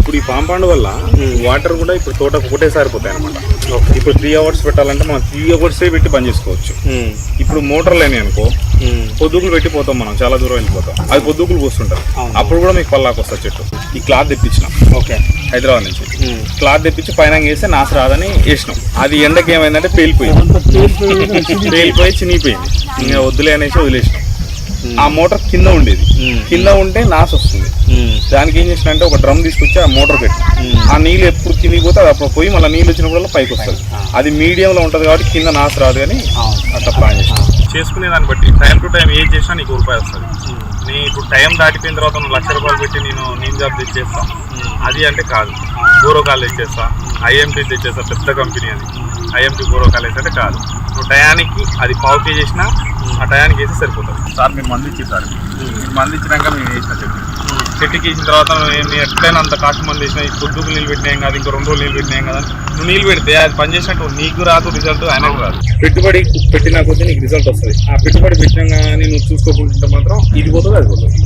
ఇప్పుడు ఈ పాంపాండ్ వల్ల వాటర్ కూడా ఇప్పుడు తోటకు ఒకటేసారి పోతాయి అనమాట. ఇప్పుడు 3 hours పెట్టాలంటే మనం 3 hours పెట్టి బంద్ చేసుకోవచ్చు. ఇప్పుడు మోటార్ లేని అనుకో పొద్దుకులు పెట్టి పోతాం, మనం చాలా దూరం వెళ్ళిపోతాం, అది పొద్దుకులు పోస్తుంటాం. అప్పుడు కూడా మీకు పల్లాకు వస్తుంది చెట్టు. ఈ క్లాత్ తెప్పించినాం హైదరాబాద్ నుంచి, క్లాత్ తెప్పించి పైన వేస్తే నాసు రాదని వేసినాం. అది ఎండకి ఏమైందంటే పేలిపోయి చినిగిపోయింది. ఇంకా వద్దులే అనేసి వదిలేసినాం. ఆ మోటార్ కింద ఉండేది, కింద ఉంటే నాసు వస్తుంది. దానికి ఏం చేసిన అంటే ఒక డ్రమ్ తీసుకొచ్చి ఆ మోటార్ పెట్టి ఆ నీళ్ళు ఎప్పుడు కిందికి పోతే అది అప్పుడు పోయి మళ్ళీ నీళ్ళు వచ్చినప్పుడు పైకి వస్తుంది. అది మీడియంలో ఉంటుంది కాబట్టి కింద నాసు రాదు. కానీ అట్లా ప్లాన్ చేస్తాం. చేసుకునే దాన్ని బట్టి టైం టు టైం ఏం చేసినా నీకు రూపాయి వస్తుంది. నేను ఇప్పుడు టైం దాటిపోయిన తర్వాత నువ్వు ₹1,00,000 పెట్టి నేను జాబ్ తెచ్చేస్తాను అది అంటే కాదు. బోరోకాలు తెచ్చేస్తా, IMT తెచ్చేస్తా, పెద్ద కంపెనీ అది. IMT బోరోకాలు అయితే కాదు. నువ్వు టయానికి అది పావు కేజీ చేసినా ఆ టయానికి వేసి సరిపోతుంది. సార్ మీరు మంది ఇచ్చేసారు, మీరు మంది ఇచ్చినాక మేము వేసిన చెట్టుకి వేసిన తర్వాత నేను ఎట్లయినా అంత కాస్ట్ మంది వేసినా ఈ పొద్దుకు నీళ్ళు పెట్టినాం కదా, ఇంకో 2 రోజులు నీళ్ళు పెట్టినాం కదా, నువ్వు నీళ్ళు పెడితే అది పని చేసినట్టు నీకు రాదు, రిజల్ట్ ఆయనకు రాదు. పెట్టుబడి పెట్టినా కొద్దీ నీకు రిజల్ట్ వస్తుంది. ఆ పెట్టుబడి పెట్టినా కానీ నువ్వు చూసుకోకుండా మాత్రం ఇది పోతుంది, అది పోతుంది.